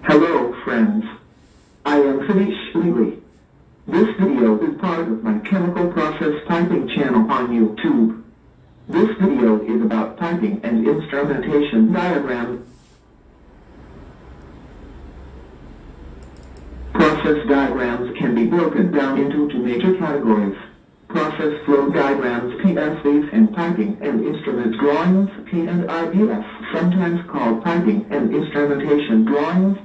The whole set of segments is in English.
Hello friends. I am Satish Lele. This video is part of my chemical process piping channel on YouTube. This video is about piping and instrumentation diagrams. Process diagrams can be broken down into two major categories: process flow diagrams PFDs and piping and instrument drawings P&IDs, sometimes called piping and instrumentation drawings.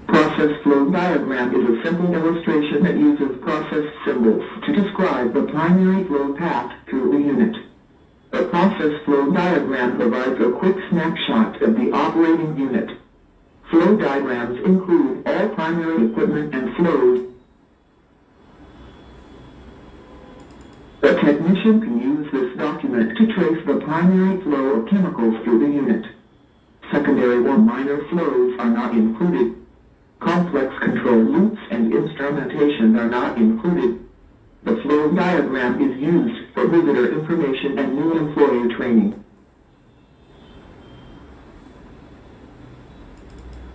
Process flow diagram is a simple illustration that uses process symbols to describe the primary flow path through a unit. A process flow diagram provides a quick snapshot of the operating unit. Flow diagrams include all primary equipment and flows. A technician can use this document to trace the primary flow of chemicals through the unit. Secondary or minor flows are not included. Complex control loops and instrumentation are not included. The flow diagram is used for visitor information and new employee training.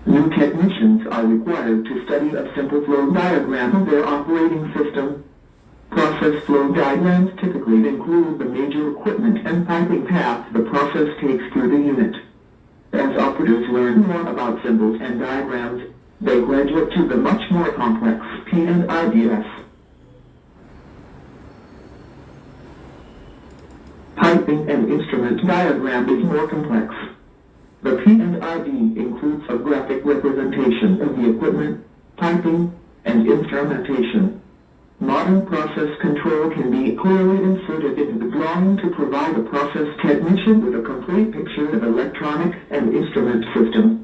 New technicians are required to study a simple flow diagram of their operating system. Process flow diagrams typically include the major equipment and piping path the process takes through the unit. As operators learn more about symbols and diagrams, they graduate to the much more complex P&IDs. Piping and instrument diagram is more complex. The P&ID includes a graphic representation of the equipment, piping, and instrumentation. Modern process control can be clearly inserted into the drawing to provide the process technician with a complete picture of electronic and instrument system.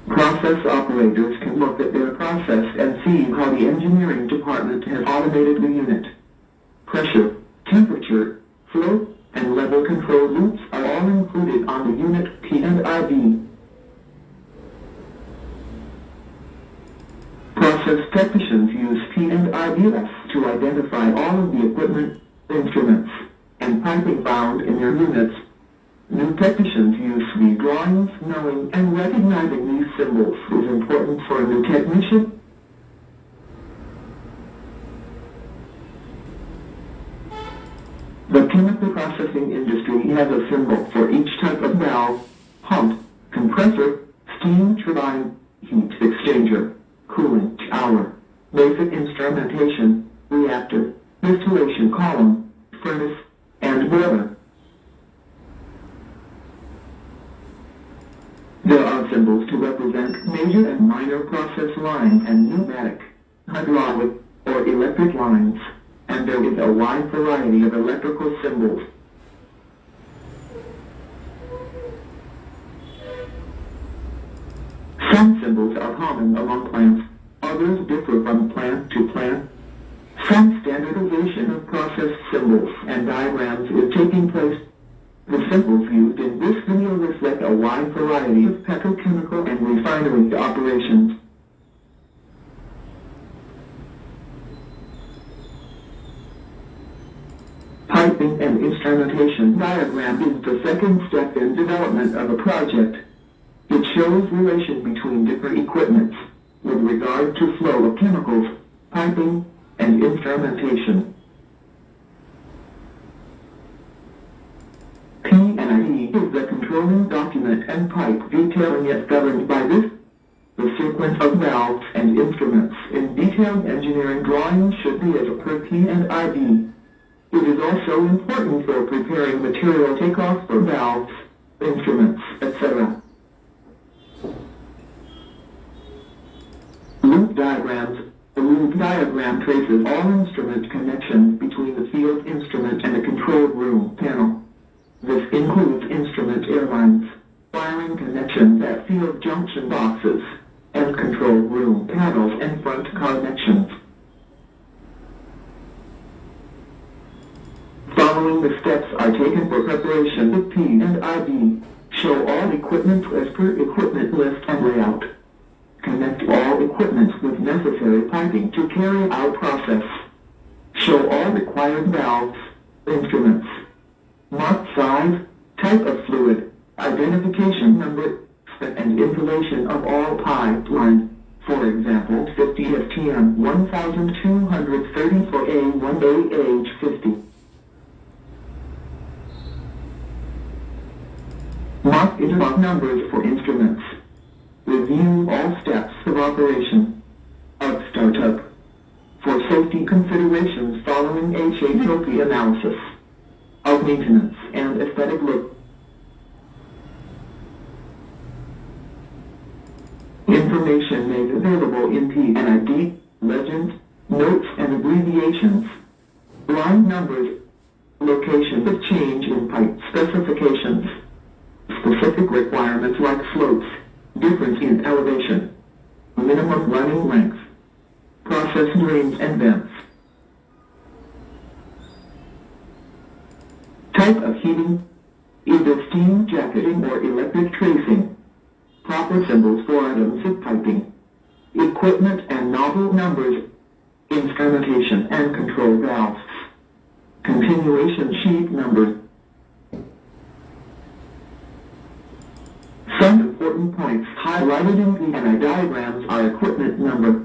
Process operators can look at their process and see how the engineering department has automated the unit. Pressure, temperature, flow, and level control loops are all included on the unit P&ID. Process technicians use P&IDs to identify all of the equipment, instruments, and piping found in their units. New technicians use these drawings. Knowing and recognizing these symbols is important for a new technician. The chemical processing industry has a symbol for each type of valve: pump, compressor, steam turbine, heat exchanger, cooling tower, basic instrumentation, reactor, distillation column, furnace, and boiler. There are symbols to represent major and minor process lines and pneumatic, hydraulic, or electric lines, and there is a wide variety of electrical symbols. Some symbols are common among plants, others differ from plant to plant. Some standardization of process symbols and diagrams is taking place. The symbols used in this video reflect a wide variety of petrochemical and refinery operations. Piping and instrumentation diagram is the second step in development of a project. It shows relation between different equipments with regard to flow of chemicals, piping, and instrumentation. P&ID is the controlling document and pipe detailing it governed by this. The sequence of valves and instruments in detailed engineering drawings should be as per P&ID. It is also important for preparing material takeoff for valves, instruments, etc. Loop diagrams. The loop diagram traces all instrument connections between the field instrument and the control room panel. This includes instrument airlines, wiring connections at field junction boxes, and control room panels and front connections. Following the steps are taken for preparation of P&ID. Show all equipment as per equipment list and layout. Connect all equipment with necessary piping to carry out process. Show all required valves, Instruments. Mark size, type of fluid, identification number, and installation of all pipelines. For example, 50 STM 1234 A1A age 50. Mark interlock numbers for instruments. Review all steps of operation of startup. For safety considerations following HACCP analysis of maintenance and aesthetic look. Information made available in P&ID, legends, notes and abbreviations. Line numbers. Location of change in pipe specifications. Specific requirements like slopes, difference in elevation, minimum running length, process drains and vents. Type of heating, either steam jacketing or electric tracing. Proper symbols for items of piping. Equipment and nozzle numbers. Instrumentation and control valves. Continuation sheet numbers. Some important points highlighted in P&I diagrams are equipment number,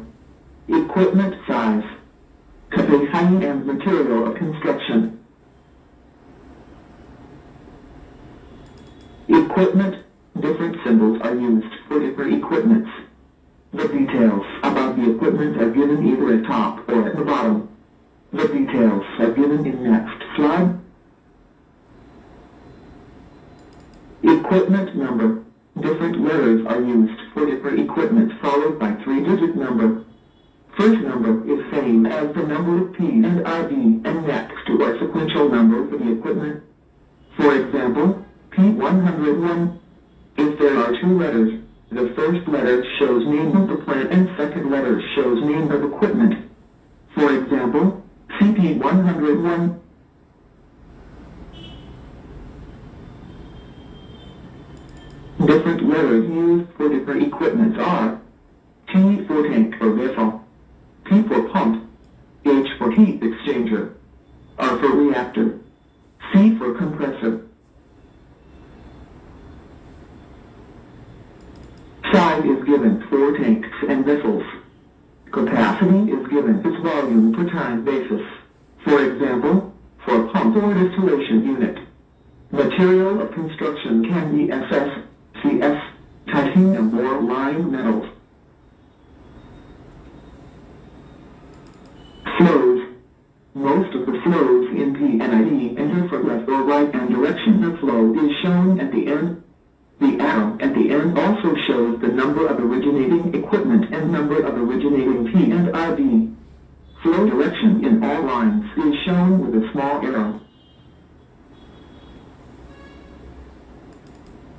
equipment size, capacity and material of construction. Equipment. Different symbols are used for different equipments. The details about the equipment are given either at top or at the bottom. The details are given in next slide. Equipment number. Different letters are used for different equipment followed by 3-digit number. First number is same as the number of P and ID and next to our sequential number for the equipment. For example, P101. If there are 2 letters, the first letter shows name of the plant and second letter shows name of equipment. For example, CP101. Different letters used for different equipment are T for tank or vessel, P for pump, H for heat exchanger, R for reactor, C for compressor. Size is given for tanks and vessels. Capacity is given as volume per time basis. For example, for a pump or distillation unit. Material of construction can be SS, CS, titanium or lined metals. Flows. Most of the flows in P&ID enter from left or right, and direction of flow is shown at the end. The arrow at the end also shows the number of originating equipment and number of originating P&ID. Flow direction in all lines is shown with a small arrow.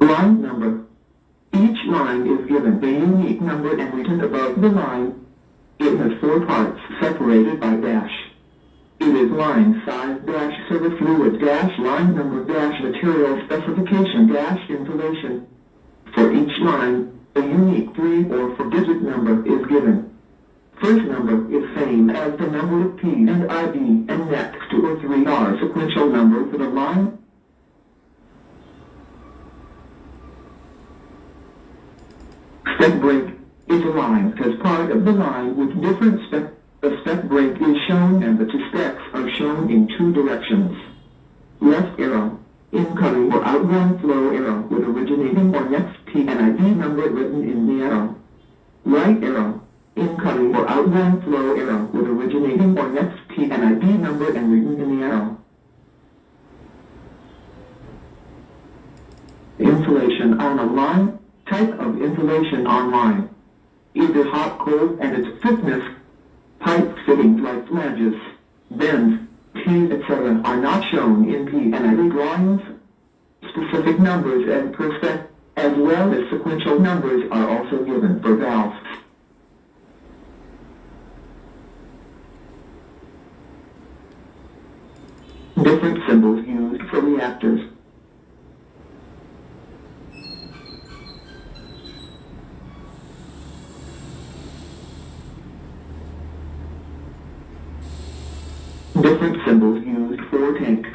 Line number. Each line is given a unique number and written above the line. It has 4 parts separated by dash. It is line size dash service fluid dash line number dash material specification dash installation. For each line, a unique 3 or 4-digit number is given. First number is same as the number of P and ID, and next 2 or 3 are sequential number for the line. Step break is aligned as part of the line with different steps. The step break is shown and the 2 steps are shown in 2 directions. Left arrow, incoming or outgoing flow arrow with originating or next P and ID number written in the arrow. Right arrow, incoming or outgoing flow arrow with originating or next P and ID number and written in the arrow. Insulation on a line. Type of insulation on line. Either hot, cold, and its thickness. Pipe fittings like flanges, bends, tees, etc. are not shown in P&ID drawings. Specific numbers and percent, as well as sequential numbers are also given for valves. Different symbols used for reactors. Different symbols used for tanks.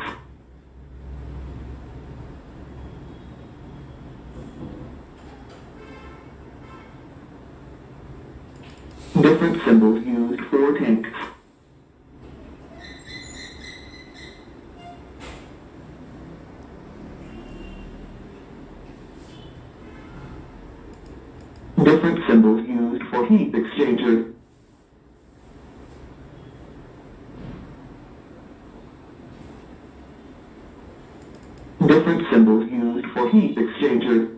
Different symbols used for heat exchanger. Different symbols used for heat exchanger.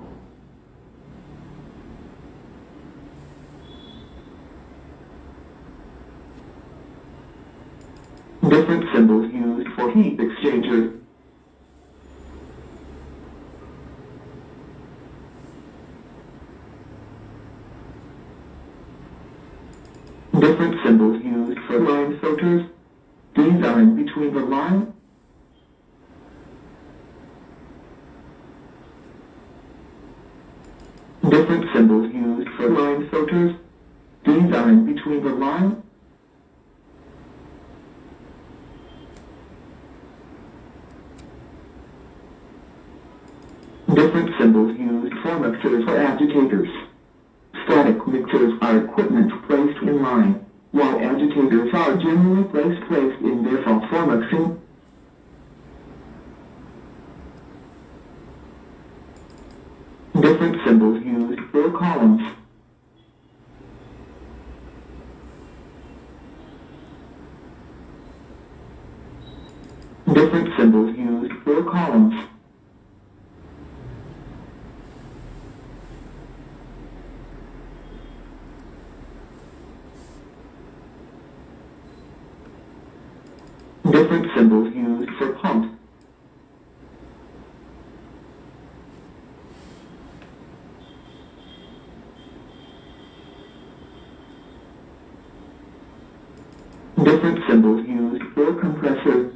Different symbols used for heat exchanger. Different symbols used for line filters. Design between the line. Different symbols used for line filters. Design between the line. Different symbols used for mixers or agitators. Static mixers are equipment placed in line, while agitators are generally placed in their fault for mixing. Different symbols used for columns. Different symbols used for columns. Different symbols used for pump. Different symbols used for compressor.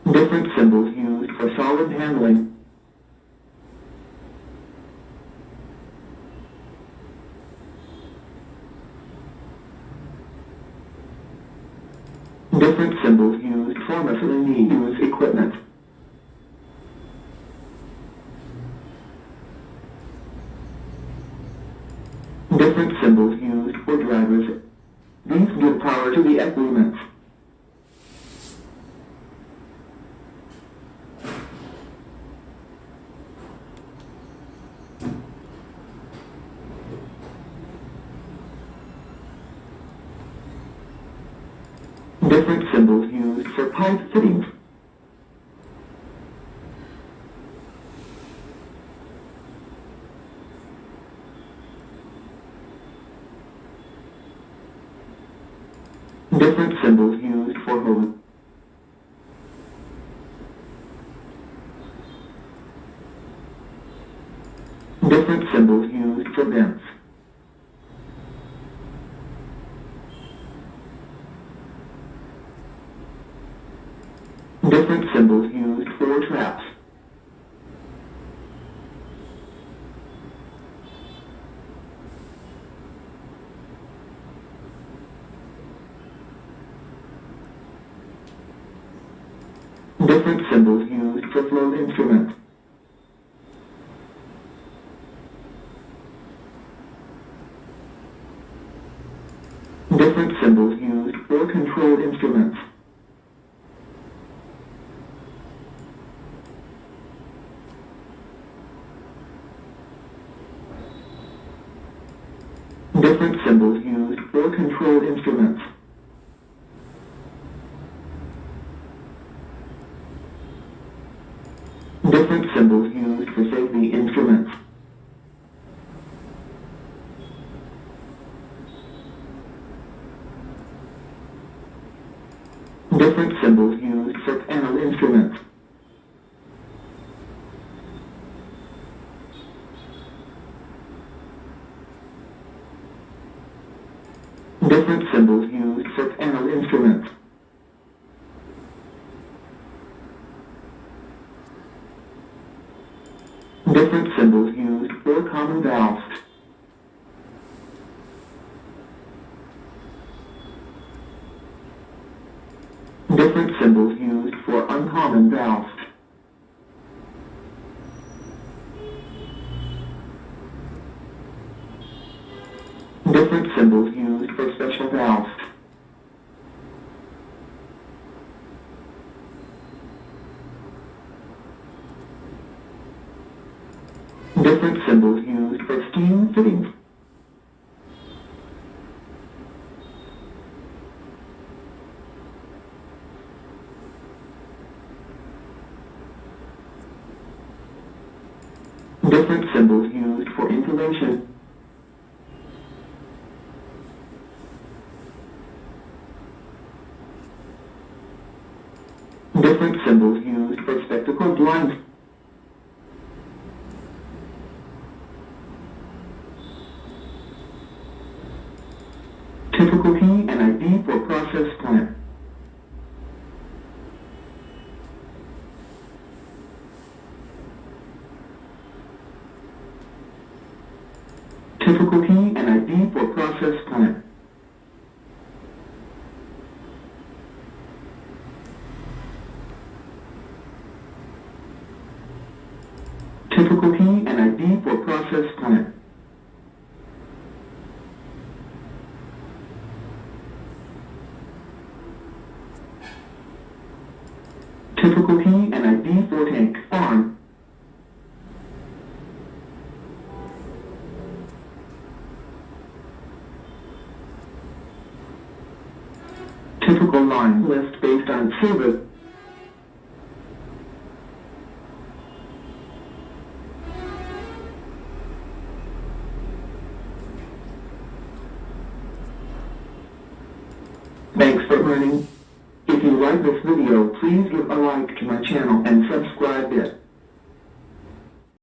Different symbols used for solid handling. Different symbols used for miscellaneous equipment. Different symbols used for drivers. These give power to the equipment. Different symbols used for pipe fittings. Different symbols used for hose. Different symbols used for vents. Different symbols used for traps. Different symbols used for flow instrument. Different symbols used for control instruments. Different symbols used for control instruments. Different symbols used for safety instruments. Different symbols used for panel instruments. Different symbols used for panel instruments. Different symbols used for common valves. Different symbols used for uncommon valves. Different symbols used for special valves. Different symbols used for steam fittings. Different symbols used for insulation. Different symbols used for spectacled lines. Typical key and ID for process plant. Typical key and ID for process plant. Typical key and ID for process plant. Typical key and ID for tank farm. Typical line list based on service. Thanks for learning. If you like this video, please give a like to my channel and subscribe it.